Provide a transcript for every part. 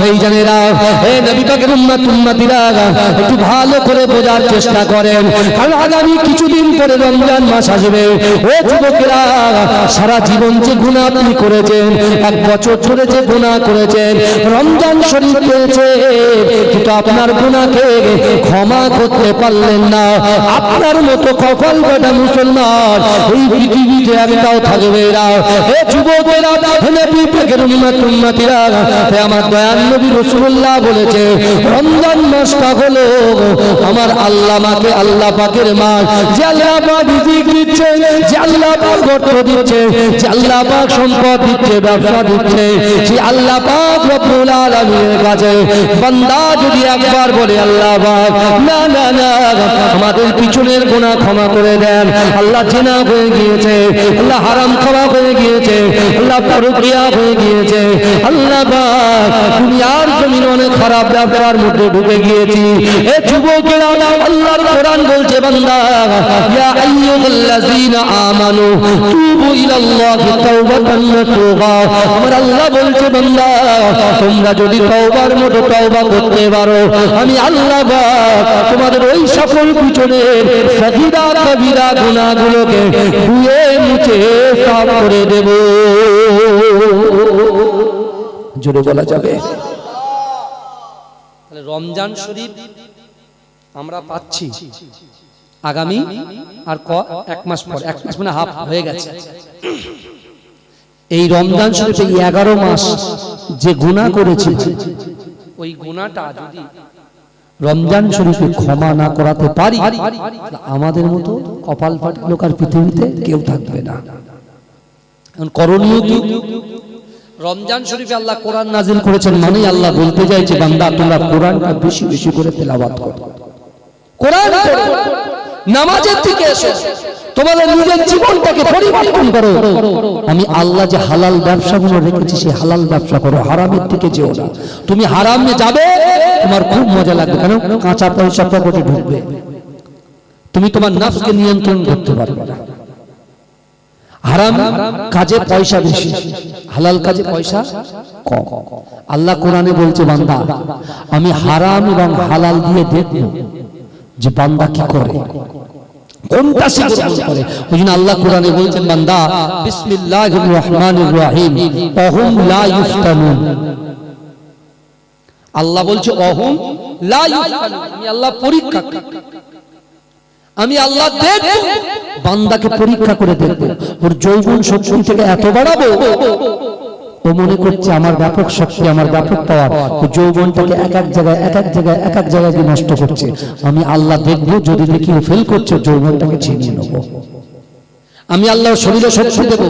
ভাইজানেরা, হে নবী পাকের উম্মত উম্মতিরা, একটু ভালো করে বোঝার চেষ্টা করেন। কারণ আগামী কিছুদিন পরে রমজান মাস আসবে। ও যুবকেরা, সারা জীবন যে গুনাহ আপনি করেছেন, এক বছর ধরে যে গুনাহ করেছেন, রমজান শরীফ পেয়েছে কিন্তু আপনার গুনাহকে ক্ষমা করতে পারলেন না। আপনার মতো কপাল কাটা মুসলমান এই পৃথিবীতে একটাও থাকবে না। হে যুবকেরা, হে নবী পাকের উম্মত উম্মতিরা, হে আমার দয়াল নবী রাসূলুল্লাহ বলেছে, রমজান মাসটা হলো আমার আল্লাহ মাকে আল্লাহ পাকের মাস, যে আল্লাহ পাক রিজিক দিচ্ছে, যে আল্লাহ পাক অর্থ দিচ্ছে, যে আল্লাহ পাক সম্পদ দিচ্ছে, ব্যবসা দিচ্ছে, যে আল্লাহ পাক রব্বুল আলামিনের কাছে বান্দা যদি একবার বলে আল্লাহ পাক না না না আমাদের পিছনের গুনাহ ক্ষমা করে দেন, আল্লাহ জিনা হয়ে গিয়েছে, আল্লাহ হারাম খাওয়া হয়ে গিয়েছে, আল্লাহ পরকিয়া হয়ে গিয়েছে, আল্লাহ পাক দুনিয়ার জমিন অনেক খারাপ ব্যবহার মধ্যে ঢুকে গিয়েছি। এ যুবকেরা, আল্লাহর কোরআন বলছে, বান্দা ইয়া আইয়ুহাল্লাযীনা আমানু তুবু ইলাল্লাহি তাওবাতান নাসুহা, আমার আল্লাহ বলছে, বান্দা তোমরা যদি তওবার মতো তওবা করতে পারো, আমি আল্লাহ পাক তোমাদের ওই সকল পিছনের সগীরা কবিরা গুনাহগুলোকে ধুয়ে মুছে সাফ করে দেব। জোরে বলা যাবে? তাহলে রমজান শরীফ আমরা পাচ্ছি আগামী আর এক মাস পর, এক মাস মানে হাফ হয়ে গেছে। এই রমজান শরীফে 11 মাস যে গুনাহ করেছি, ওই গুনাহটা যদি রমজান শরীফে ক্ষমা না করাতে পারি, আমাদের মতো কপাল ফাটা লোক আর পৃথিবীতে কেউ থাকবে না। এখন করণীয় কি? রমজান শরীফে আল্লাহ কোরআন নাজিল করেছেন, মানে আল্লাহ বলতে চাইছে, বান্দা তোমরা কোরআনটা বেশি বেশি করে তেলাওয়াত করো, কোরআন পড়ো, নামাজের দিকে এসো, তোমাদের নিজের জীবনটাকে পরিবর্তন করো। আমি আল্লাহ যে হালাল ব্যবসাগুলো রেখেছি সেই হালাল ব্যবসা করো, হারামের দিকে যেও না। তুমি হারামে যাবে, তোমার খুব মজা লাগবে, কারণ কাঁচা পয়সা পকেটে ঢুকবে, তুমি তোমার নফসকে নিয়ন্ত্রণ করতে পারবে না। হারাম কাজে পয়সা বেশি, হালাল কাজে পয়সা কম। আল্লাহ কোরআনে বলছে, বান্দা আমি হারাম এবং হালাল দিয়ে দেখব যে বান্দা কি করে, কোনটা সে গ্রহণ করে। ওইজন্য আল্লাহ কোরআনে বলছেন, বান্দা বিসমিল্লাহির রহমানির রহিম ওহুম লা ইফতানুন। আল্লাহ বলছে ওহুম লা ইফতানুন, আমি আল্লাহ পরীক্ষা করি, আমি আল্লাহ দেখব, বান্দাকে পরীক্ষা করে দেখব, ওর যৌবন শক্তি থেকে এত বাড়াবো, ও মনে করছে আমার ব্যাপক শক্তি, আমার ব্যাপক পাওয়ার, ও যৌবনটাকে এক এক জায়গায় দিয়ে নষ্ট করছে। আমি আল্লাহ দেখব, যদি দেখি ও ফেল করছে, যৌবনটাকে ছিনিয়ে নেব। আমি আল্লাহর শরীরে শক্তি দেব,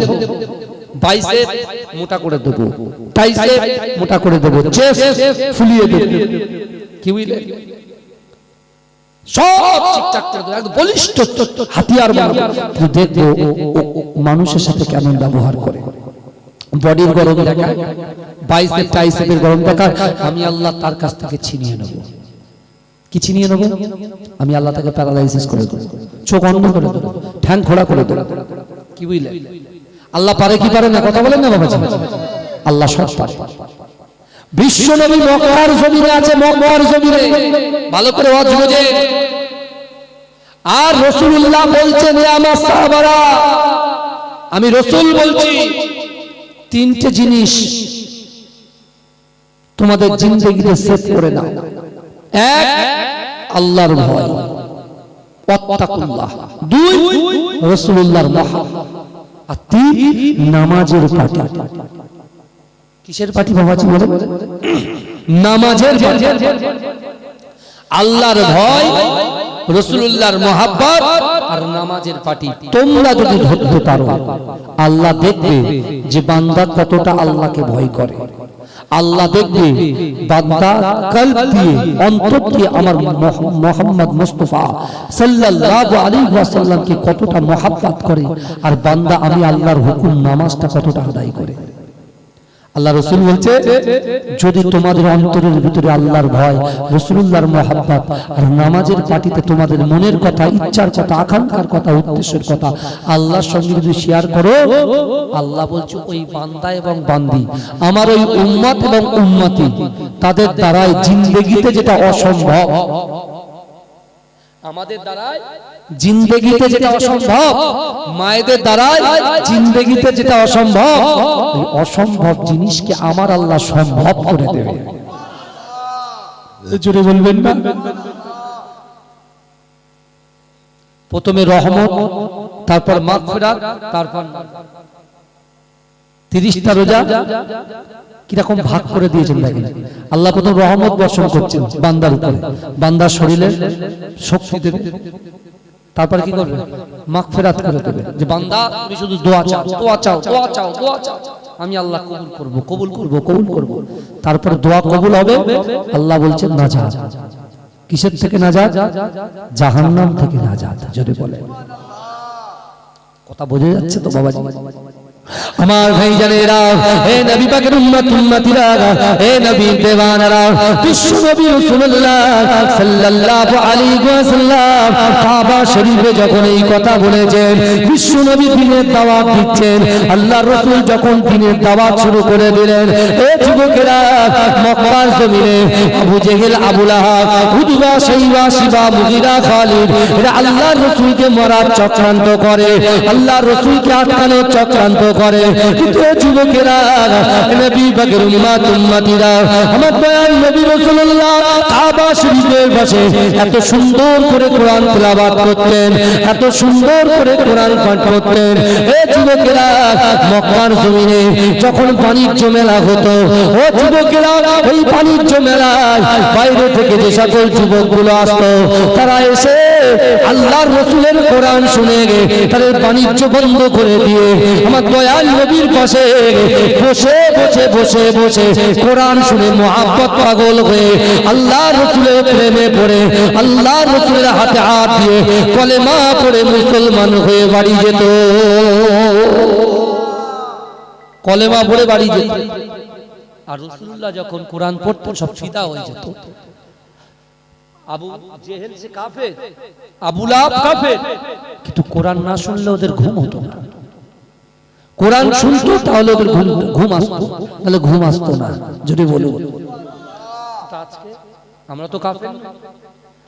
বাইসেপ মোটা করে দেব, ট্রাইসেপ মোটা করে দেব, চেস্ট ফুলিয়ে দেব, কি বুঝলে, সব ঠিকঠাক করে দেব, একদম বলিষ্ঠ হাতিয়ার বানাবো। দেখবো মানুষের সাথে কেমন ব্যবহার করে, বডির গরম দেখায়, বাইসেপ ট্রাইসেপের গরম দেখায়, আমি আল্লাহ তার কাছ থেকে ছিনিয়ে নেব। কি ছিনিয়ে নেব? আমি আল্লাহ তাকে প্যারালাইসিস করে দেব, চোখ অন্ধ করে দেব, ঠ্যাং খোড়া করে দেব। কি বুঝলে? আল্লাহ পারে কি পারে না? কথা বলেন না বাবাজি, আল্লাহ সব পারে। বিশ্ব নবী মক্কার জমিনে আছে, মক্কার জমিনে ভালো করে ওয়াজ বোঝে। আর রাসূলুল্লাহ বলছেন, হে আমার সাহাবারা, আমি রাসূল বলছি, তিনটে জিনিস তোমাদের জিন্দেগিতে সেট করে নাও। এক, আল্লাহর ভয়, ওয়াত্তাকুল্লাহ। দুই, রাসূলুল্লাহর মহব্বত। আর তিন, নামাজের পাটি। কিসের পাটি বাবাজি বলেন? নামাজের পাটি। আল্লাহর ভয়, রাসূলুল্লাহর মহব্বত আর নামাজের পাটি তোমরা যদি ধরতে পারো, আল্লাহ দেখবে যে বান্দা কতটা আল্লাহকে ভয় করে। আল্লাহ দেখবে বান্দা কলব দিয়ে, অন্তর দিয়ে আমার মুহাম্মদ মুস্তাফা সাল্লাল্লাহু আলাইহি ওয়াসাল্লামকে কতটা মহব্বত করে, আর বান্দা আমি আল্লাহর হুকুম নামাজটা কতটা আদায় করে। আল্লাহ রাসূল বলছে যদি তোমাদের অন্তরের ভিতরে আল্লাহর ভয়, রাসূলুল্লাহর মহব্বত আর নামাজের পাটিতে তোমাদের মনের কথা, ইচ্ছার কথা, আকাঙ্ক্ষার কথা, উদ্দেশ্যের কথা আল্লাহর সঙ্গে যদি শেয়ার করো, আল্লাহ বলছে ওই বান্দা এবং বান্দি আমার ওই উম্মত এবং উম্মতি তাদের দ্বারাই জিন্দেগিতে যেটা অসম্ভব, আমাদের দ্বারাই জিন্দেগিতে যেটা অসম্ভব, মায়েদের দ্বারাই জিন্দেগিতে যেটা অসম্ভব, এই অসম্ভব জিনিসকে আমার আল্লাহ সম্ভব করে দেবে। জোরে বলবেন না? প্রথমে রহমত, তারপর মাগফিরাত, তারপর 30টা রোজা কিরকম ভাগ করে দিয়েছেন দেখেন। আল্লাহ প্রথম রহমত বর্ষণ করছেন বান্দার উপরে, বান্দার শরীরে শক্তি দেবে, তারপর কি করবে? মাগফিরাত করে দেবে, যে বান্দা তুমি শুধু দোয়া চাও, দোয়া চাও, দোয়া চাও, দোয়া চাও, আমি আল্লাহ কবুল করব, কবুল করব, কবুল করব। তারপর দোয়া কবুল হবে, আল্লাহ বলছেন নাজাত। কিসের থেকে নাজাত? জাহান্নাম থেকে নাজাত। যদি বলে কথা বোঝা যাচ্ছে তো বাবাজি? আমার ভাইজানেরা, হে নবী পাকের উম্মত উম্মতিরা, হে নবীর দেওয়ানারা, বিশ্ব নবী রাসূলুল্লাহ সাল্লাল্লাহু আলাইহি ওয়াসাল্লাম কাবা শরীফে যখন এই কথা বলেছেন, বিশ্ব নবী দ্বীনের দাওয়াত দিচ্ছেন, আল্লাহর রাসূল যখন দ্বীনের দাওয়াত শুরু করে দিলেন, এ যুবকেরা মক্কার জমিনে আবু জেহেল, আবু লাহাব, উতবা, শাইবা, শিবা, মুগীরা, খালিদ এরা আল্লাহর রাসূলকে মারার চক্রান্ত করে, আল্লাহর রাসূলকে আটকানোর চক্রান্ত করে। কিন্তু যুবকেরা, নবী পাকের উম্মত উম্মতিরা, আমার দয়াল নবী রাসূলুল্লাহ কাবা শরীফের পাশে এত সুন্দর করে কোরআন তেলাওয়াত করতেন, এত সুন্দর করে কোরআন পাঠ করতেন। এই যুবকেরা মক্কার জমিনে যখন বাণিজ্য মেলা হতো, ও যুবকেরা এই বাণিজ্য মেলায় বাইরে থেকে যে সকল যুবকগুলো আসতো, তারা এসে আল্লাহর রাসূলের কোরআন শুনে তাদের বাণিজ্য বন্ধ করে দিয়ে আমার দয়াল নবীর পাশে বসে বসে বসে বসে কোরআন শুনে মুহাব্বত পাগল হয়ে আল্লাহর রাসূলের প্রেমে পড়ে আল্লাহর রাসূলের হাতে হাত দিয়ে কলেমা পড়ে মুসলমান হয়ে বাড়ি যেত, কলেমা পড়ে বাড়ি যেত। আর রাসূলুল্লাহ যখন কোরআন পড়তেন সব ফিদা হয়ে যেত। আবু জেহেল সে কাফের, আবু লাহাব কাফের, কিন্তু কোরআন না শুনলে ওদের ঘুম হতো না। কোরআন শুনতো তাহলে ওদের ঘুম আসতো, তাহলে ঘুম আসতো না। যদি বলুন আজকে আমরা তো কাফের,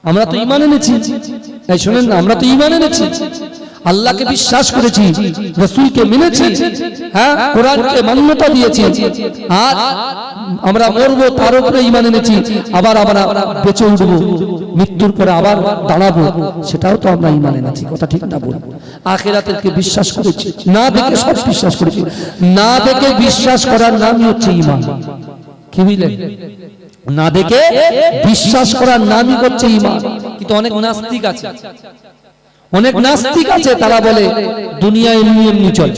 আমরা তো ঈমান এনেছি, এই শুনেন না, আমরা তো ঈমান এনেছি, আল্লাহকে বিশ্বাস করেছি, রাসূলকে মেনেছি, হ্যাঁ কোরআনকে মান্যতা দিয়েছি, আর আমরা মরবো তার উপরে ঈমান এনেছি, আবার আমরা বেঁচে উঠবো, মৃত্যুর পরে আবার দাঁড়াবো, সেটাও তো আমরা ঈমান এনেছি। কথা ঠিক না বলবো? আখিরাতকে বিশ্বাস করেছি, না দেখে সব বিশ্বাস করেছি। না দেখে বিশ্বাস করার নামই হচ্ছে ঈমান। কি বুঝলেন? না দেখে বিশ্বাস করার নামই হচ্ছে ঈমান। কিন্তু অনেক নাস্তিক আছে, অনেক নাস্তিক আছে, তারা বলে দুনিয়া এমনি এমনি চলে,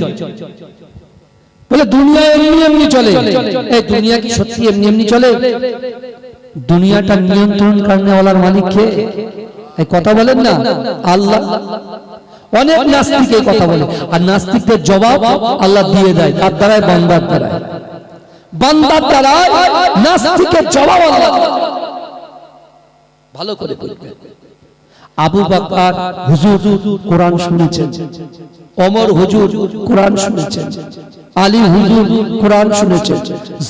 বলে দুনিয়া এমনি এমনি চলে। এই দুনিয়া কি সত্যি এমনি এমনি চলে? দুনিয়াটা নিয়ন্ত্রণ করনেওয়ালার মালিক কে? এই কথা বলেন না আল্লাহ। অনেক নাস্তিক এই কথা বলে, আর নাস্তিকদের জবাব আল্লাহ দিয়ে দেয়, তার দ্বারাই বান্দার দ্বারাই, বান্দার দ্বারাই নাস্তিকের জবাব আল্লাহ। ভালো করে বলবেন। আবু বকর হুজুর কোরআন শুনেছেন, ওমর হুজুর কোরআন শুনেছেন, আলী হুজুর কোরআন শুনেছেন,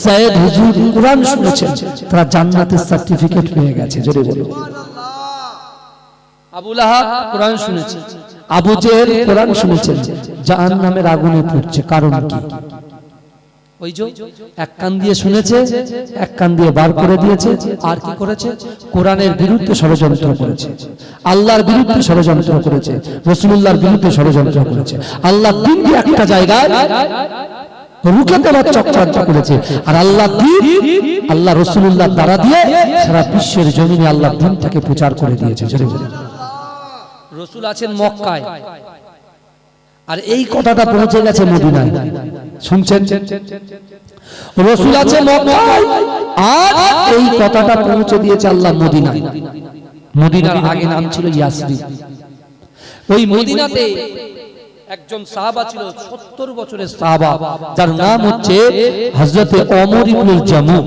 যায়েদ হুজুর কোরআন শুনেছেন, তারা জান্নাতের সার্টিফিকেট পেয়ে গেছে। জোরে বলুন। আবু লাহাব কোরআন শুনেছেন, আবু জেহেল কোরআন শুনেছেন, জাহান্নামের আগুনে পড়ছে। কারণ কি? ওই যে এক কান দিয়ে শুনেছে, এক কান দিয়ে বার করে দিয়েছে, আর কি করেছে? কোরআনের বিরুদ্ধে ষড়যন্ত্র করেছে, আল্লাহর বিরুদ্ধে ষড়যন্ত্র করেছে, রাসূলুল্লাহর বিরুদ্ধে ষড়যন্ত্র করেছে, আল্লাহ দ্বীনকে একটা জায়গায় রুখে দেওয়ার চক্রান্ত করেছে। আর আল্লাহ দ্বীন আল্লাহ রাসূলুল্লাহ দ্বারা দিয়ে সারা বিশ্বের জমিনে আল্লাহ দ্বীনটাকে প্রচার করে দিয়েছে। রাসূল আছেন মক্কায়, আর এই কথাটা পৌঁছে গেছে মদিনায়। শুনছেন? রাসূল আছে মক্কায়, আর এই কথাটা পৌঁছে দিয়েছে আল্লাহ মদিনায়। মদিনার আগে নাম ছিল ইয়াসরিব। ওই মদিনাতে একজন সাহাবা ছিল 70 বছরের সাহাবা, যার নাম হচ্ছে হযরতে ওমর ইবনুল জামুহ।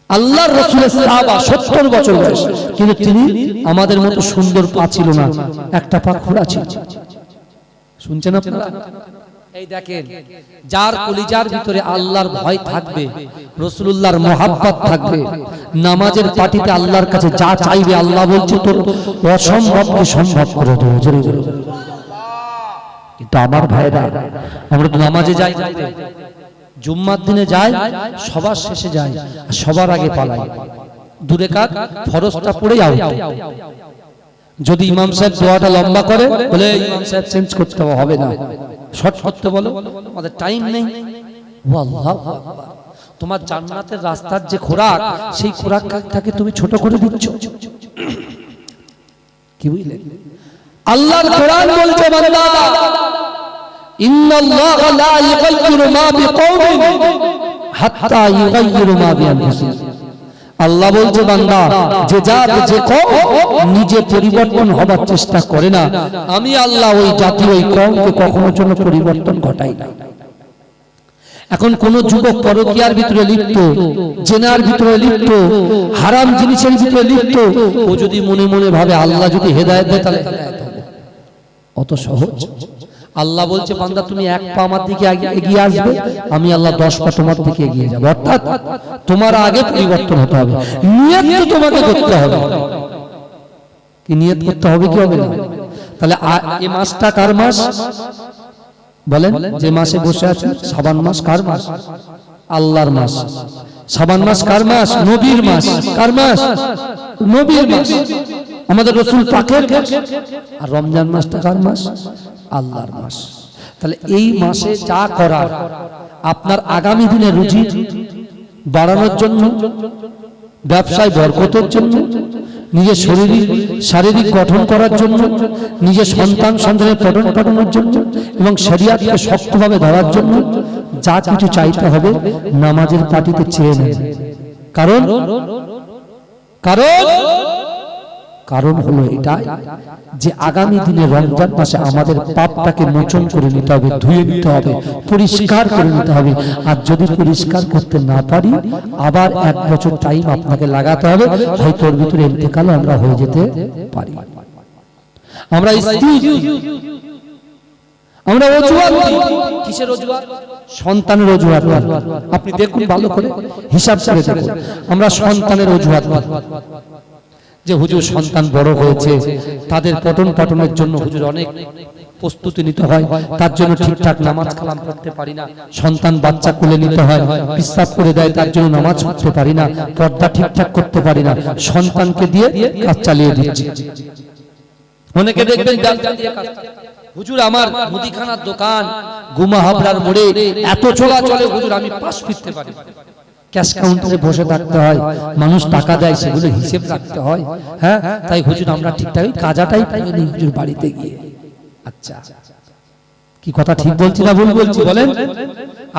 আল্লাহর রাসূলের সাহাবা, 70 বছর বয়স, কিন্তু তিনি আমাদের মতো সুন্দর পা ছিল না, একটা পা খোঁড়া ছিল। শুনছেন আপনারা? এই দেখেন, যার কলিজার ভিতরে আল্লাহর ভয় থাকবে, রাসূলুল্লাহর মহব্বত থাকবে, নামাজের পাটিতে আল্লাহর কাছে যা চাইবে আল্লাহ বলছে তোর অসম্ভবকে সম্ভব করে দেবো। জোরে জোরে। কিন্তু আমার ভাইরা, আমরা তো নামাজে যাই, জুম্মার দিনে যাই, সবার শেষে যাই, সবার আগে পালাই, দূরে কাজ ফরজটা পড়েই আউট। যদি ইমাম সাহেব দোয়াটা লম্বা করে বলে ইমাম সাহেব চেঞ্জ করতে হবে না, শর্ট করতে বলো, আমাদের টাইম নেই। ও আল্লাহু আকবার, তোমার জান্নাতের রাস্তার যে খোরাক, সেই খোরাকটাকে তুমি ছোট করে দিচ্ছ। কি বুঝলেন? আল্লাহর কোরআন বলছে বান্দা, ইন্নাল্লাহা লা ইউগাইয়িরু মা বিকওমিন হাত্তা ইউগাইয়িরু মা বিআনফুসিহিম। আল্লাহ বলছে বান্দা, যে জাত যে কওম নিজে পরিবর্তন হবার চেষ্টা করে না, আমি আল্লাহ ওই জাতি ওই কওমকে কখনো জন্য পরিবর্তন ঘটাই না। এখন কোন যুবক পরকীয়ার ভিতরে লিপ্ত, জেনার ভিতরে লিপ্ত, হারাম জিনিসের ভিতরে লিপ্ত, ও যদি মনে মনে ভাবে আল্লাহ যদি হেদায়েত দেয় তাহলে অত সহজ? আল্লাহ বলছে বান্দা তুমি এক পা আমার দিকে এগিয়ে আসবে, আমি আল্লাহ 10 পা তোমার দিকে এগিয়ে যাব। অর্থাৎ তোমার আগে পরিবর্তন হতে হবে, নিয়ত তো তোমাকে করতে হবে। কি নিয়ত করতে হবে কি হবে না? তাহলে এই মাসটা কার মাস বলেন? যে মাসে বসে আছে, শাবান মাস কার মাস? আল্লাহর মাস। শাবান মাস কার মাস? নবীর মাস। কার মাস? নবীর মাস, আমাদের রাসূল পাকের মাস। আর রমজান মাসটা কার মাস? আল্লাহর মাস। তাহলে এই মাসে যা করার আপনার আগামী দিনে রুজি বাড়ানোর জন্য, ব্যবসায় বরকতের জন্য, নিজের শারীরিক গঠন করার জন্য, নিজের সন্তানের পঠন পাঠানোর জন্য এবং শরীয়তকে শক্তভাবে ধরার জন্য যা কিছু চাইতে হবে নামাজের পাটিতে চেয়ে নেন। কারণ কারণ কারণ হলো এটা যে আগামী দিনে রমজান মাসে আমাদের পাপটাকে মোচন করে নিতে হবে, ধুয়ে নিতে হবে, পরিষ্কার করে নিতে হবে। আর যদি পরিষ্কার করতে না পারি, আবার 1 বছর টাইম আপনাকে লাগাতে হবে, হয়তো ওর ভিতরে ইন্তেকালও আমরা হয়ে যেতে পারি। আমরা আমরা অজুহাত, কিসের অজুহাত? সন্তানের অজুহাত। আপনি দেখুন ভালো করে, হিসাব করে দেখুন, আমরা সন্তানের অজুহাত যে হুজুর সন্তান বড় হয়েছে, তাদের পঠন পাঠনের জন্য হুজুর অনেক প্রস্তুতি নিতে হয়, তার জন্য ঠিকঠাক নামাজ কালাম পড়তে পারি না, সন্তান বাচ্চা কোলে নিতে হয়, পিশাব করে দেয়, তার জন্য নামাজ পড়তে পারি না, পর্দা ঠিকঠাক করতে পারি না, সন্তানকে দিয়ে কাজ চালিয়ে দিচ্ছি। অনেকে দেখবেন হুজুর আমার মুদিখানার দোকান গুমা হাবড়ার মোড়ে, এত চলাচলে হুজুর আমি পাশ ফিরতে পারি। ক্যাশ কাউন্টারে বসে থাকতে হয়, মানুষ টাকা দেয়, সেগুলো হিসেব রাখতে হয়। হ্যাঁ, তাই হুজুর আমরা ঠিকঠাক কাজাটাই পাইনি হুজুর বাড়িতে গিয়ে। আচ্ছা, কি কথা ঠিক বলছি না ভুল বলছি বলেন?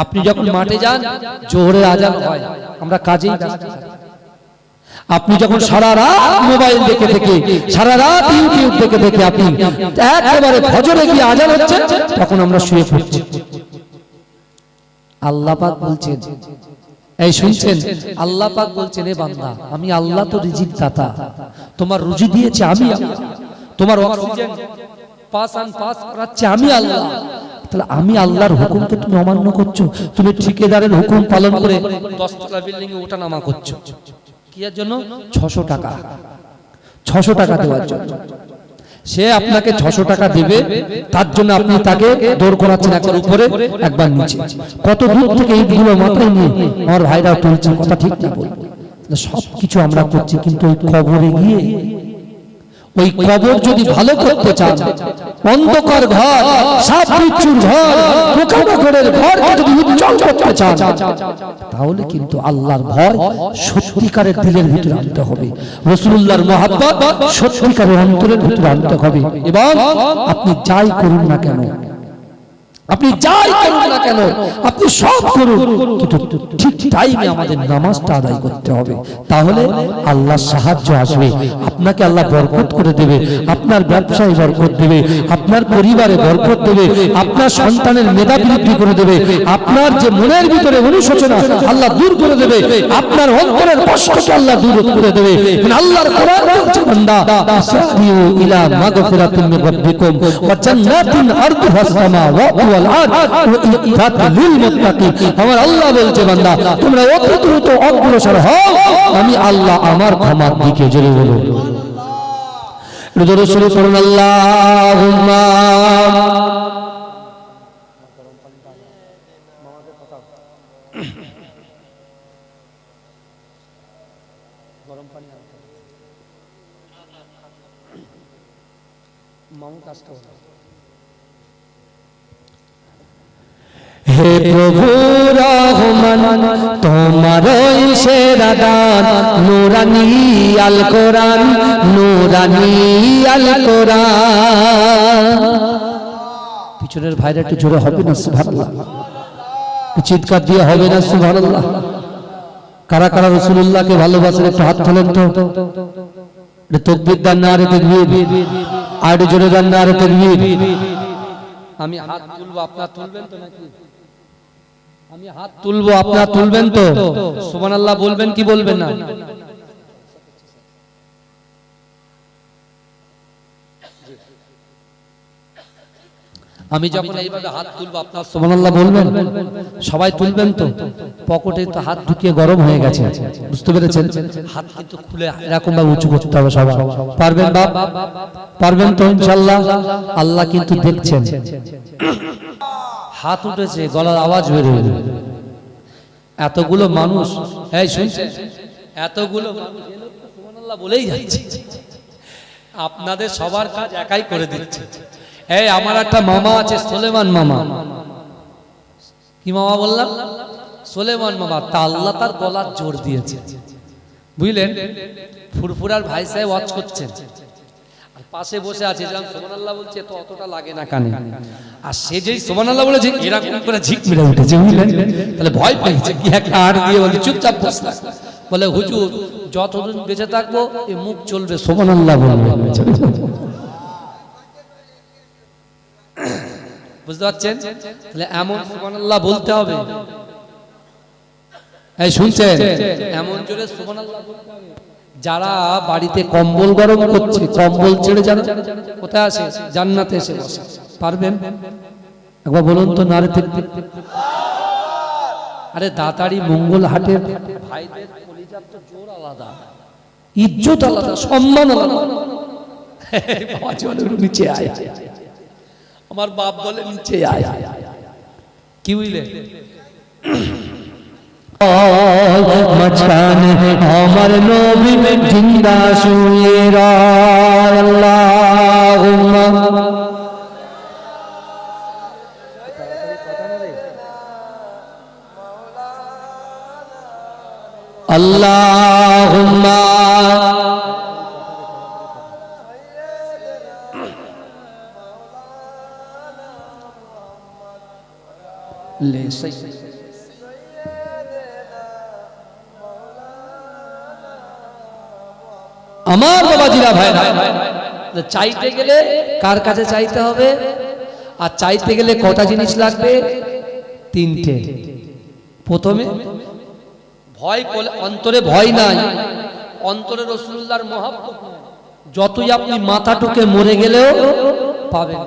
আপনি যখন মাঠে যান, জোহরের আজান হয়, আমরা কাজেই ব্যস্ত থাকি। আপনি যখন সারা রাত মোবাইল দেখে দেখে, সারা রাত ইউটিউব দেখে দেখে আপনি একেবারে ফজরে গিয়ে আজান হচ্ছে, তখন আমরা শুয়ে পড়ছি। আল্লাহ পাক বলছেন, এই শুনছেন, আল্লাহ পাক বলছেন, এ বান্দা আমি আল্লাহ তো রিজিক দাতা, তোমার রুজি দিয়েছে আমি আল্লাহ, তোমার অক্সিজেন পাস করাচ্ছে আমি আল্লাহ। তাহলে আমি আল্লাহর হুকুমকে তুমি অমান্য করছো, তুমি ঠিকাদারের হুকুম পালন করে 10 তলা বিল্ডিং এ ওঠা নামা করছো। কি এর জন্য? 600 টাকা, 600 টাকা দেওয়ার জন্য। সে আপনাকে 600 টাকা দিবে, তার জন্য আপনি তাকে দৌড় করাচ্ছেন, একবার উপরে একবার নিচে। কত দূর থেকে এইগুলো মাথায় নিয়ে আমার ভাইরা তুলছে, কথা ঠিক না বল? সবকিছু আমরা করছি, কিন্তু ওই কবরে গিয়ে, ওই কবর যদি ভালো করতে চান, অন্ধকার ঘর, সাপ বিচ্ছুর ঘর, পোকামাকড়ের ঘরকে যদি উজ্জ্বল করতে চান, তাহলে কিন্তু আল্লাহর ভয় সত্যিকারের দিলের ভিতরে আনতে হবে, রাসূলুল্লাহর মহব্বত সত্যিকারের অন্তরের ভিতরে আনতে হবে। এবং আপনি যাই করুন না কেন, আপনি যাই করুন না কেন, আপনি সব করুন, কিন্তু ঠিক টাইমে আমাদের নামাজটা আদায় করতে হবে। তাহলে আল্লাহর সাহায্য আসবে, আপনাকে আল্লাহ বরকত করে দেবে, আপনার ব্যবসায় বরকত দেবে, আপনার পরিবারে বরকত দেবে, আপনার সন্তানের মেধা বৃদ্ধি করে দেবে, আপনার যে মনের ভিতরে অনুশোচনা আল্লাহ দূর করে দেবে, আপনার অন্তরের কষ্টকে আল্লাহ দূর করে দেবে। আল্লাহর কোরআন বলছে, বান্দা সারিউ ইলা মাগফিরাতিন মির রাব্বিকুম ওয়া জান্নাতিন আরদুহা সামাওয়াতু ওয়াল আরদ ওয়া ইদ্দাত লিল মুত্তাকিন। আমার আল্লাহ বলছে, বান্দা তোমরা অত দ্রুত অগ্রসর হও, আমি আল্লাহ আমার ক্ষমার দিকে। জোরে বলুন সুবহানাল্লাহ। জোরে শুরু করুন আল্লাহুম্মা। গরম পানি মামু কাজটা বলো। হে প্রভু রহমান, তোমার সেরা দান নূরানি আল কোরআন, নূরানি আল কোরআন। পিছনের ভাইরা একটু জোরে হবে না সুবহানাল্লাহ? চিৎকার দিয়ে হবে না সুবহানাল্লাহ? কারা কারা রাসূলুল্লাহকে ভালোবাসেন একটু হাত তোলেন তো। তাকবীর দেন, নারে তাকবীর। আর জোরে দেন, নারে তাকবীর। আমি হাত তুলবো, আপনারা তুলবেন তো নাকি? আমি হাত তুলবো, আপনারা তুলবেন তো? সুবহানাল্লাহ বলবেন কি বলবেন না? আমি যখন এইভাবে হাত তুলবো, আপনারা সুবহানাল্লাহ বলবেন? সবাই তুলবেন তো? পকেটে তো হাত ঢুকিয়ে গরম হয়ে গেছে, বুঝতে পেরেছেন? হাত কিন্তু খুলে এরকম ভাবে উঁচু করতে হবে সবাই। পারবেন বাপ? পারবেন তো ইনশাআল্লাহ? আল্লাহ কিন্তু দেখছেন। হাত উঠেছে, গলার আওয়াজ বের হয়ে যাবে। এতগুলো মানুষ, এই শুনছেন? এতগুলো মানুষ সুবহানাল্লাহ বলেই যাচ্ছে। আপনাদের সবার কাজ একাই করে দিচ্ছে। এই আমার একটা মামা আছে, সুলেমান মামা। কি মামা বললাম? সুলেমান মামা। তা আল্লাহ তার গলার জোর দিয়েছে, বুঝলেন? ফুরফুরার ভাই সাহেব ওয়াজ করছেন, পাশে বসে আছে, যেরকম সুবহানাল্লাহ বলছে তো অতটা লাগে না কানে, আর সে যেই সুবহানাল্লাহ বলেছে এরকম করে ঝিক মেরে উঠেছে, বুঝলেন? তাহলে ভয় পেয়েছে, কি একটা আর দিয়ে বলে চুপচাপ বসে থাক। বলে হুজুর যতদিন বেঁচে থাকবো এই মুখ চলবে সুবহানাল্লাহ বলবে। বুঝতে পারছেন? তাহলে এমন সুবহানাল্লাহ বলতে হবে। এই শুনছেন? এমন জোরে সুবহানাল্লাহ বলতে হবে। যারা বাড়িতে কম্বল গরম করছে, কম্বল ছেড়ে যারা কোথায় আসে? জান্নাতে এসে বসে। পারবেন? একবার বলুন তো, নারে তাকবীর। আরে দাতারি মঙ্গল হাটের ভাইদের কলিজার তো জোর আলাদা, ইজ্জত আলাদা, সম্মান আলাদা। বাবা চলে নিচে আয়, আমার বাপ বলে নিচে আয়। কি বুঝলে? মাঝখানে আমার নবী জিন্দা শুয়ে রয়। আল্লাহুম্মা আল্লাহুম্মা লে আমার বাবাজিরা ভাইরা, চাইতে গেলে কার কাছে চাইতে হবে? আর চাইতে গেলে কটা জিনিস লাগবে? তিনটে। প্রথমে ভয়, অন্তরে ভয় নাই, অন্তরে রাসূলুল্লাহর মহব্বত। যতই আপনি মাথা টুকে মরে গেলেও পাবেন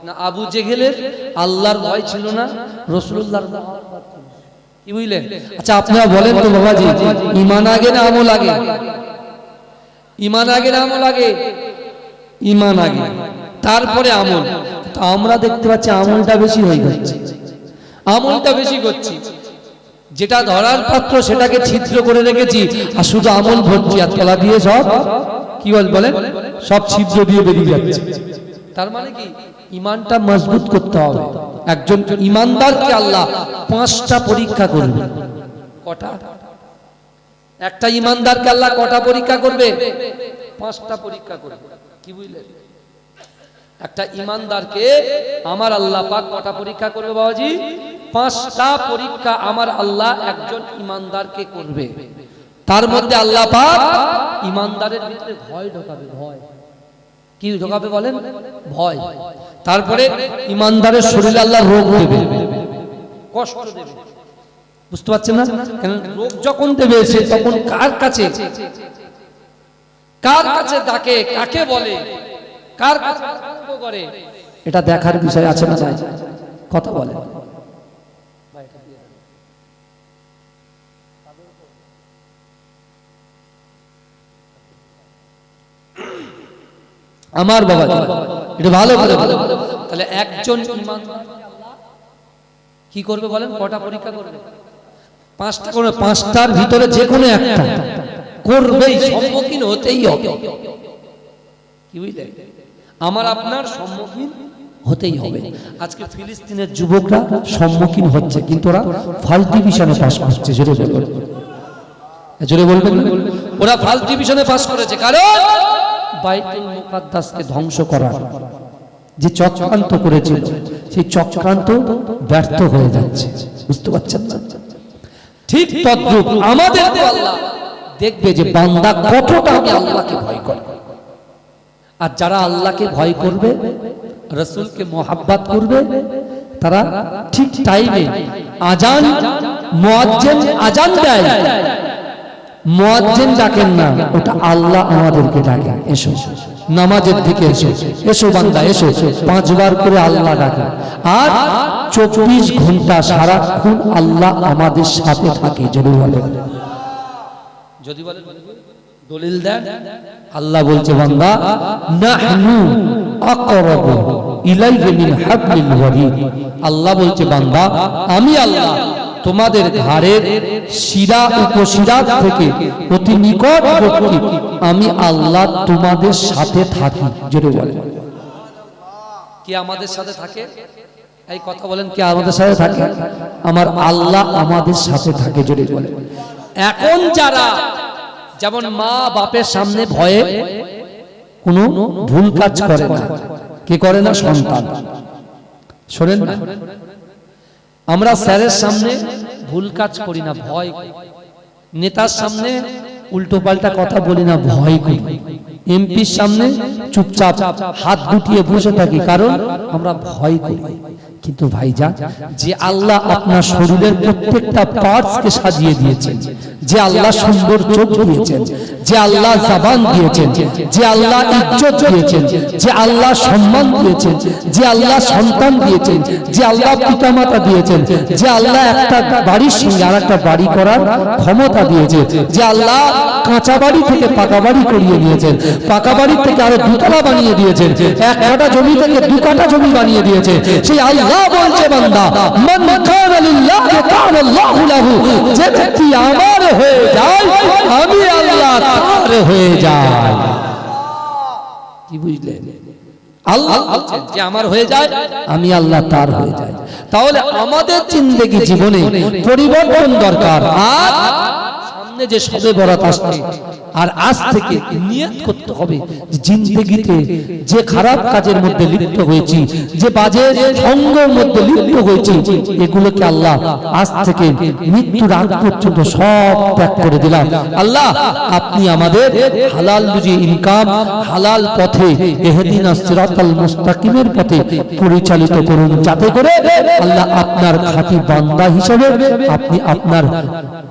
না। আবু জেহেলের আল্লাহর ভয় ছিল না, রাসূলুল্লাহর মহব্বত ছিল। কি বুঝলেন? আচ্ছা আপনারা বলেন তো বাবাজি, ঈমান আগে না আমল আগে? ঈমান আগে না আমল আগে? ঈমান আগে, তারপরে আমল। তো আমরা দেখতে পাচ্ছি আমলটা বেশি হয়ে যাচ্ছে, আমলটা বেশি করছি। যেটা ধরার পাত্র সেটাকে ছিদ্র করে রেখেছি, আর শুধু আমল ভর্তি, আর তলা দিয়ে সব কি বলেন, সব ছিদ্র দিয়ে বেরিয়ে যাচ্ছে। তার মানে কি? ঈমানটা মজবুত করতে হবে। একজন ঈমানদারকে আল্লাহ 5টা পরীক্ষা করবে। কটা? একটা ঈমানদারকে আল্লাহ কটা পরীক্ষা করবে? 5টা পরীক্ষা করবে। কি বুঝলেন? একটা ইমানদারকে আমার আল্লাহ পাক কটা পরীক্ষা করবে বাবাজি? 5টা পরীক্ষা আমার আল্লাহ একজন ইমানদারকে করবে। তার মধ্যে আল্লাহ পাক ইমানদারের ভিতরে ভয় ঢোকাবে। ভয় কি ঢোকাবে বলেন? ভয়। তারপরে ইমানদারের শরীরে আল্লাহ রোগ দেবে, কষ্ট দেবে। বুঝতে পারছেন না? কারণ রোগ যখন দেবে সে তখন কার কাছে ডাকে, কাকে বলে, কার কাছে করে, এটা দেখার বিষয় আছে না? নাই কথা বলে। আমার বাবা এটা ভালো করে বলে। তাহলে একজন ইমানদার কি করবে বলেন? কটা পরীক্ষা করবে? 5টা করবে। 5টার ভিতরে যে কোনো একটা করবেই, সম্মুখীন হতেই হবে। কি বুঝলেন? আমার আপনার সম্মুখীন হতেই হবে। আজকে ফিলিস্তিনের যুবকরা সম্মুখীন হচ্ছে, কিন্তু ওরা ফার্স্ট ডিভিশনে পাস করছে। জোরে বলবেন। ওরা ফার্স্ট ডিভিশনে পাস করেছে কারণ বাইতুল মুকাদ্দাসকে ধ্বংস করার যে চক্রান্ত করেছিল, সেই চক্রান্ত ব্যর্থ হয়ে যাচ্ছে। বুঝতে পারছেন না? ঠিক তদ্রূপ আমাদের আল্লাহ দেখবে যে বান্দা কতটা আমি আল্লাহকে ভয় করে। আর যারা আল্লাহকে ভয় করবে, রাসূলকে মোহাব্বত করবে, তারা ঠিক টাইমে আজান, মুয়াজ্জিন আজান দেয়, মুয়াজ্জিন ডাকেন না, ওটা আল্লাহ আমাদেরকে ডাকেন, এসো নামাজের দিকে এসো, এসো বান্দা এসো, 5 বার করে আল্লাহ ডাকে। আর 24 ঘন্টা সারাক্ষণ আল্লাহ আমাদের সাথে থাকে। যদি বলেন দলিল দেন, আল্লাহ বলছে বান্দা নাহনু আকরাবু ইলাইহি মিন হাবলিল ওয়ারিদ। আল্লাহ বলছে বান্দা আমি আল্লাহ তোমাদের ঘাড়ের শিরা উপশিরা থেকে অতি নিকটবর্তী, আমি আল্লাহ তোমাদের সাথে থাকি। জোরে বলেন কি আমাদের সাথে থাকে? এই কথা বলেন, কি আমাদের সাথে থাকে? আমার আল্লাহ আমাদের সাথে থাকে। জোরে বলেন। এখন যারা যেমন মা বাপের সামনে ভয়ে কোনো ভুল কাজ করে না, কি করে না? সন্তান। শোনেন না, আমরা স্যারের সামনে ভুল কাজ করি না, ভয়। নেতার সামনে উল্টো পাল্টা কথা বলি না, ভয় করি। এমপির সামনে চুপচাপ হাত গুটিয়ে বসে থাকি, কারণ আমরা ভয় করি। কিন্তু ভাইজান, যে আল্লাহ আপনার শরীরের প্রত্যেকটা পার্টসকে সাজিয়ে দিয়েছেন, যে আল্লাহ সুন্দর চোখ দিয়েছেন, যে আল্লাহ জবান দিয়েছেন, যে আল্লাহ ইজ্জত দিয়েছেন, যে আল্লাহ সম্মান দিয়েছেন, যে আল্লাহ সন্তান দিয়েছেন, যে আল্লাহ পিতামাতা দিয়েছেন, যে আল্লাহ একটা বাড়ির সঙ্গে আর একটা বাড়ি করার ক্ষমতা দিয়েছে, যে আল্লাহ কাঁচা বাড়ি থেকে পাকা বাড়ি করিয়ে নিয়েছেন, পাকা বাড়ি থেকে আরো 2 তলা বানিয়ে দিয়েছেন, 1 কাঠা জমি থেকে 2 কাঠা জমি বানিয়ে দিয়েছে। সেই আল্লাহ বলছে বান্দা মান কানা লিল্লাহি কানা আল্লাহু লাহু, যে ব্যক্তি আমার হয়ে যায় আমি আল্লাহ তার হয়ে যাই। কি বুঝলেন? আল্লাহ বলছেন যে আমার হয়ে যায় আমি আল্লাহ তার হয়ে যাই। তাহলে আমাদের জিন্দেগি জীবনে পরিবর্তন দরকার। আর সামনে যে শবে বরাত আসছে, আর আজ থেকে নিয়ত করতে হবে জিন্দেগিতে যে খারাপ কাজের মধ্যে লিপ্ত হয়েছি, যে বাজে সঙ্গের মধ্যে লিপ্ত হয়েছি, এগুলোকে আল্লাহ আজ থেকে মৃত্যুর আগ পর্যন্ত সব ত্যাগ করে দিলাম। আল্লাহ আপনি আমাদের হালাল রুজি ইনকাম, হালাল পথে ইহদিনাস সিরাতাল মুস্তাকিমের পথে পরিচালিত করুন, যাতে করে আল্লাহ আপনার খাঁটি বান্দা হিসেবে আপনি আপনার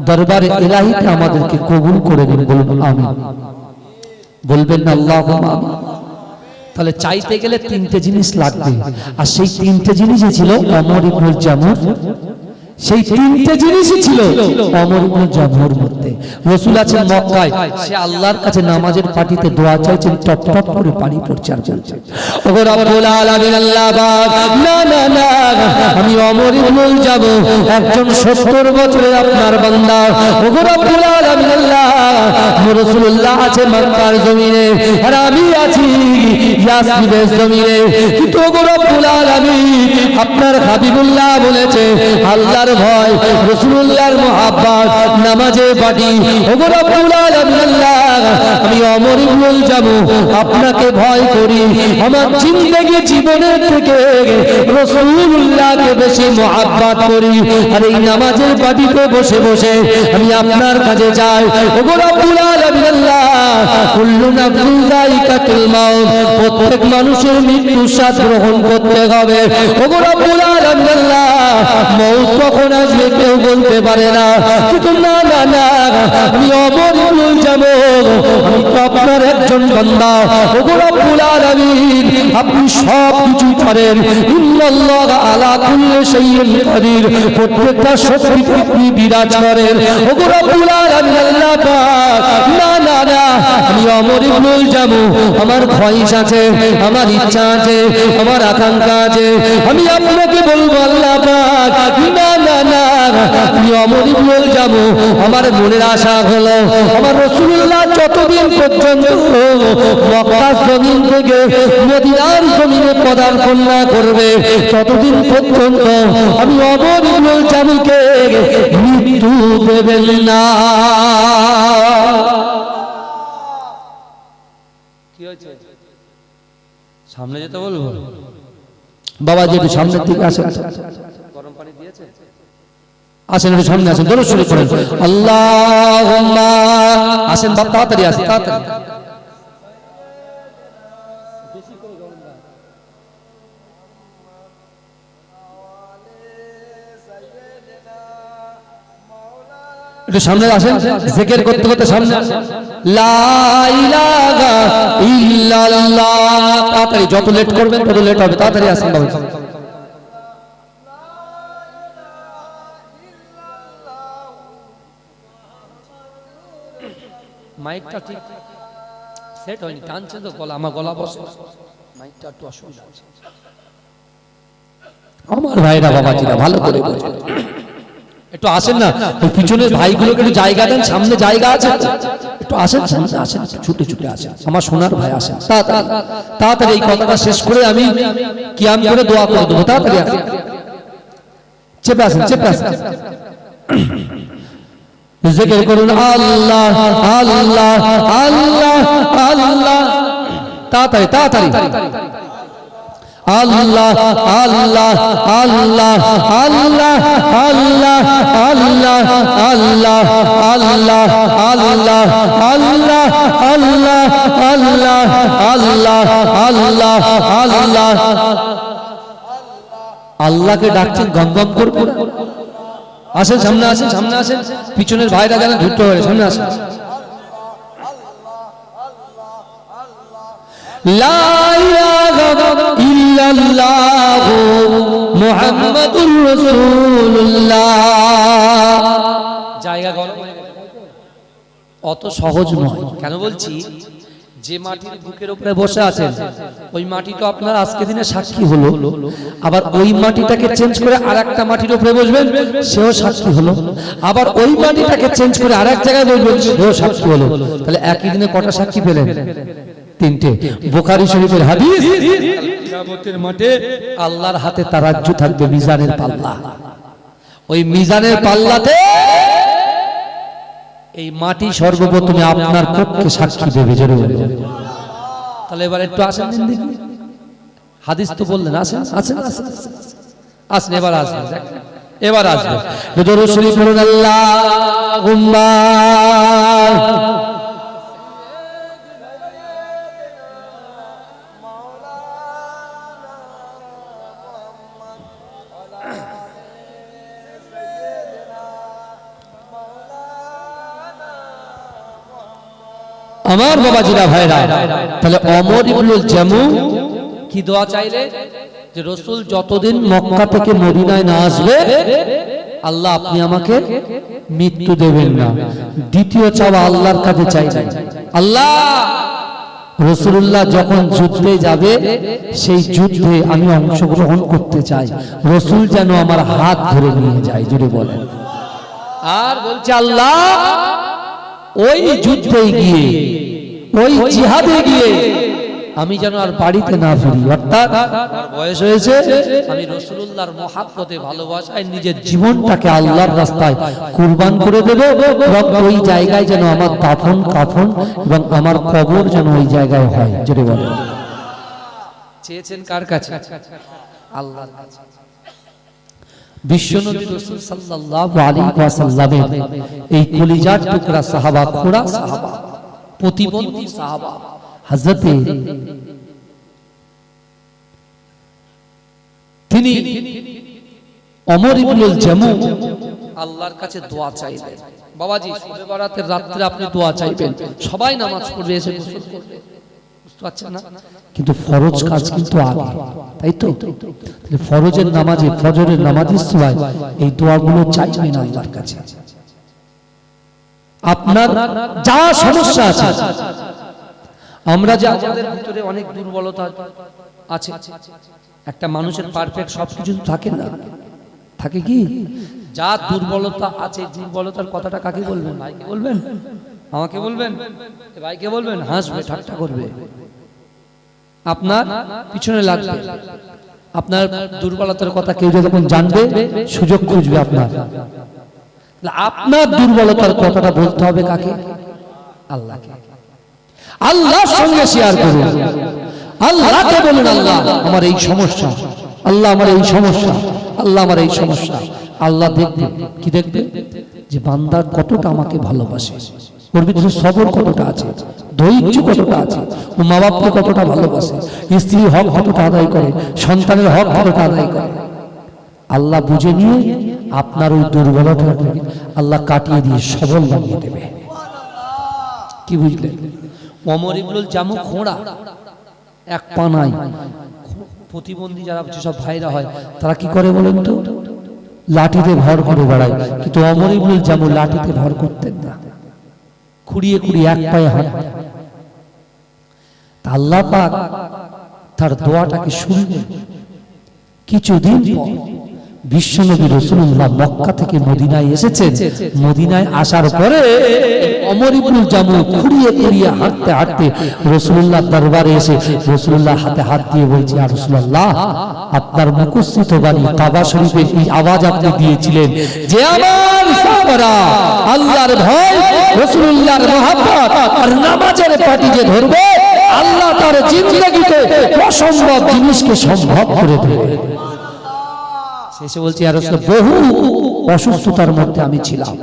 দরবারে ইলাহিতে আমাদেরকে কবুল করে নিন। বলুন আমিন। বলবেন না আল্লাহুম্মা আমিন। তাহলে চাইতে গেলে 3টে জিনিস লাগবে, আর সেই 3টে জিনিসই ছিল ওমর ইবনুল জামুর। সেই 3টে জিনিসই ছিল ওমর ইবনুল জামুর মধ্যে। রাসূল আছেন মক্কায়, সে আল্লাহর কাছে নামাজের পাটিতে দোয়া চাইছেন, টপ টপ করে পানি পড়ছে আর চলছে। ওগো রব্বুল আলামিন আল্লাহ পাক, না না না, আমি ওমর ইবনুল জামু একজন 70 বছরের আপনার বান্দা। ওগো রব্বুল আলামিন আল্লাহ, রাসূলুল্লাহ আছে মক্কার জমিনে আর আমি আছি ইয়াসরিবের জমিনে। কিন্তু ওগো রব্বুল আলামিন আপনার হাবিবুল্লাহ বলেছে আল্লাহর ভয়, রাসূলুল্লাহর মুহাব্বত, নামাজে পাটি। ওগো রব্বুল আলামিন আল্লাহ, আমি ওমর ইবনুল জামু আপনাকে ভয় করি। আমার জিন্দেগি জীবনের থেকে রাসূলুল্লাহকে বেশি মুহাব্বত করি। আর এই নামাজের পাটিতে বসে বসে আমি আপনার কাছে যাই। ওগো রব্বুল আলামিন আল্লাহ, কুল্লু নাফসিন যায়িকাতুল মাউত, প্রত্যেক মানুষের মৃত্যুর স্বাদ গ্রহণ করতে হবে। ওগো রব্বুল আলামিন আল্লাহ, মউত কখন আসবে কেউ বলতে পারে না। কিন্তু না না না, আমি ওমর ইবনুল জামু, আমি তো আপনার একজন বান্দা। ওগো রব্বুল আলামিন, আপনি সব কিছু পারেন। ইন্নাল্লাহ আলা কুল্লি শাইইন কাদির, প্রত্যেকটা শক্তিতে আপনি বিরাজ করেন। ওগো রব্বুল আলামিন আল্লাহ পাক, না না না, আমি ওমর ইবনুল জামু, আমার খ্বাহিশ আছে, আমার ইচ্ছা আছে, আমার আকাঙ্ক্ষা আছে। আমি আপনাকে বলবো আল্লাহ পাক, না না না, আমি ওমর ইবনুল জামু, আমার মনের আশা হলো আমার রাসূলুল্লাহ যতদিন পর্যন্ত মক্কার জমিন থেকে মদিনার জমিনে পদার্পণ না করবে ততদিন পর্যন্ত আমি ওমর ইবনুল জামুকে মৃত্যু দেবেন না। কি হয়েছে? সামনে যেতে বলবো বাবা, যেটু সামনের দিকে আসেন। গরম পানি দিয়েছে? আসেন, একটু সামনে আসেন, দরুদ শরীফ পড়েন। আল্লাহুম্মা, আসেন বাপ, তাড়াতাড়ি আসেন, তাড়াতাড়ি। একটু সামনে আসেন, জিকির করতে করতে সামনে আসেন। লা ইলাহা ইল্লাল্লাহ, তাড়াতাড়ি, যত লেট করবেন তত লেট হবে, তাড়াতাড়ি আসেন বাবা। মাইকটা ঠিক সেট হয়নি, টানছে তো গলা, আমার গলা বসে, মাইকটা একটু অসুবিধা আছে। আমার ভাইরা বাবাজিরা ভালো করে বোঝেন, একটু আসেন না, ওই পিছনের ভাইগুলোকে একটু জায়গা দেন, সামনে জায়গা আছে, একটু আসেন, সামনে আসেন, ছুটে ছুটে আসেন, আমার সোনার ভাই আসেন, তাড়াতাড়ি তাড়াতাড়ি। এই কথাটা শেষ করে আমি কিয়াম করে দোয়া করে দেবো, তাড়াতাড়ি আসেন, চেপে আসেন, চেপে আসেন। জিকির করুন আল্লাহ আল্লাহ আল্লাহ আল্লাহ, তাড়াতাড়ি তাড়াতাড়ি। আল্লাহ আল্লাহ আল্লাহ আল্লাহ আল্লাহ আল্লাহ আল্লাহ আল্লাহ আল্লাহ আল্লাহ আল্লাহ আল্লাহ আল্লাহ আল্লাহ আল্লাহ। আল্লাহকে ডাকছেন, গম গম করবেন। আসেন, সামনে আসেন, সামনে আসেন, পিছনের ভাইরা যেন ধরতে পারে, সামনে আসেন। লা ইলাহা ইল্লাল্লাহ মুহাম্মাদুর রাসূলুল্লাহ। জায়গা গরম হয়ে গেছে, অত সহজ নয়। কেন বলছি, যে মাটির বুকের উপরে বসে আছেন ওই মাটি তো আপনার আজকে দিনে সাক্ষী হলো, আবার ওই মাটিটাকে চেঞ্জ করে আরেকটা মাটির উপরে বসবেন, সেও সাক্ষী হলো। আবার ওই মাটিটাকে চেঞ্জ করে আরেক জায়গায় বসবেন, সেও সাক্ষী হলো। তাহলে একই দিনে কটা সাক্ষী পেলেন? তিনটে। বুখারী শরীফের হাদিস, কিয়ামতের মাঠে আল্লাহর হাতে তারাজ্জু থাকবে, মিজানের পাল্লা। ওই মিজানের পাল্লাতে এই মাটি সর্বপ্রথমে আপনার পক্ষে সাক্ষী দেবে। জোরে বলুন। তাহলে এবার একটু আসেন, হাদিস তো বললেন, আসেন আসেন আসেন, এবার আসবেন, এবার আসবেন। দরুদ শরীফ পড়ুন, আল্লাহুম্মা আমার বাবাজিরা ভাইরা। তাহলে ওমর ইবনুল জামু কি দোয়া চাইলে, যে রাসূল যতদিন মক্কা থেকে মদিনায় না আসবে আল্লাহ আপনি আমাকে মৃত্যু দেবেন না। দ্বিতীয় চাওয়া আল্লাহর কাছে চাইলেন, আল্লাহ রাসূলুল্লাহ যখন যুদ্ধে যাবে সেই যুদ্ধে আমি অংশগ্রহণ করতে চাই, রাসূল যেন আমার হাত ধরে নিয়ে যায়। জোরে বলেন। আর বলছে, আল্লাহ ওই যুদ্ধে গিয়ে, ওই জিহাদে গিয়ে আমি যেন আর বাড়িতে না ফিরি, অর্থাৎ আমার বয়স হয়েছে, আমি রাসূলুল্লাহর মহব্বতে ভালোবাসায় নিজের জীবনটাকে আল্লাহর রাস্তায় কুরবান করে দেব, এবং ওই জায়গায় যেন আমার দাফন কাফন এবং আমার কবর যেন ওই জায়গায় হয়। জোরে বলেন। চেয়েছেন কার কাছে? আল্লাহর কাছে। বিশ্বনবী রাসূল সাল্লাল্লাহু আলাইহি ওয়াসাল্লামের এই কলিজার টুকরা সাহাবা, খোড়া সাহাবা, প্রতিবন্ধী সাহাবা হযরতে তিনি ওমর ইবনুল জামু আল্লাহর কাছে দোয়া চাইলেন। বাবাজি, শবে বরাতের রাতে আপনি দোয়া চাইবেন, সবাই নামাজ পড়বে, এসে গোসল করবে, বুঝতে পারছেন না? কিন্তু ফরজ কাজ কিন্তু আগে, তাই তো? ফরজের নামাজে, ফজরের নামাজের সময় এই দোয়াগুলো চাইবেন আল্লাহর কাছে। আপনার যা সমস্যা আছে, আমরা যে আমাদের ভিতরে অনেক দুর্বলতা আছে, একটা মানুষের পারফেক্ট সবকিছু থাকে না, থাকে কি? যা দুর্বলতা আছে, দুর্বলতার কথাটা কাকে বলবেন? ভাইকে বলবেন? আমাকে বলবেন? ভাইকে বলবেন? হাসবে, ঠাট্টা করবে, আপনার পিছনে লাগবে। আপনার দুর্বলতার কথা কেউ যখন জানবে, সুযোগ খুঁজবে আপনার। আপনার দুর্বলতার কথাটা বলতে হবে কাকে? আল্লাহকে। আল্লাহর সঙ্গে শেয়ার করুন, আল্লাহকে বলুন, আল্লাহ আমার এই সমস্যা, আল্লাহ আমার এই সমস্যা, আল্লাহ আমার এই সমস্যা। আল্লাহ দেখবে, কি দেখবে? যে বান্দার কতটা আমাকে ভালোবাসে, ওর ভিতরে সবর কতটা আছে, ধৈর্য কতটা আছে, ও মা বাপকে কতটা ভালোবাসে, স্ত্রীর হক কতটা আদায় করে, সন্তানের হক কতটা আদায় করে। আল্লাহ বুঝে নিয়ে আপনার ওই দুর্বলতাকে আল্লাহ কাটিয়ে দিয়ে সবল বানিয়ে দেবে। কি বুঝলেন? ওমর ইবনুল জামু খোঁড়া, এক পা নাই, প্রতিবন্ধী যারা যেসব ভাইরা হয় তারা কি করে বলেন তো? লাঠিতে ভর করে বেড়ায়, কিন্তু ওমর ইবনুল জামু লাঠিতে ভর করতেন না, খুঁড়িয়ে খুঁড়িয়ে এক পায়ে হাঁটতেন। আল্লাহ পাক তার দোয়াটাকে শুনলেন। কিছুদিন পর বিশ্বনবী রাসূলুল্লাহ মক্কা থেকে মদিনায় এসেছেন। মদিনায় আসার পরে ওমর ইবনুল জামু খুঁড়িয়ে খুঁড়িয়ে হাঁটতে হাঁটতে রাসূলুল্লাহর দরবারে এসে রাসূলুল্লাহ হাতে হাত দিয়ে বলছে, ইয়া রাসূলুল্লাহ, আপনার মুখস্থিত বাণী কাবা শরীফের এই আওয়াজ আপনি দিয়েছিলেন যে আমার সাহাবারা আল্লাহর ভয়, রাসূলুল্লাহর মহব্বত আর নামাজের পাটি যে ধরবে, আল্লাহ তার জিন্দেগিতে অসম্ভব জিনিসকে সম্ভব করে দেবে। শেষে বলছি, ইয়া রাসূলুল্লাহ, বহু অসুস্থতার মধ্যে আমি ছিলাম,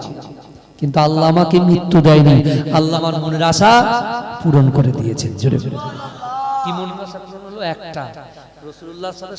কিন্তু আল্লাহ আমাকে মৃত্যু দেয়নি, আল্লাহ আমার মনের আশা পূরণ করে দিয়েছেন। জোরে বলুন। কি মনের আশা পূরণ হলো? একটা, রাসূলুল্লাহর সাথে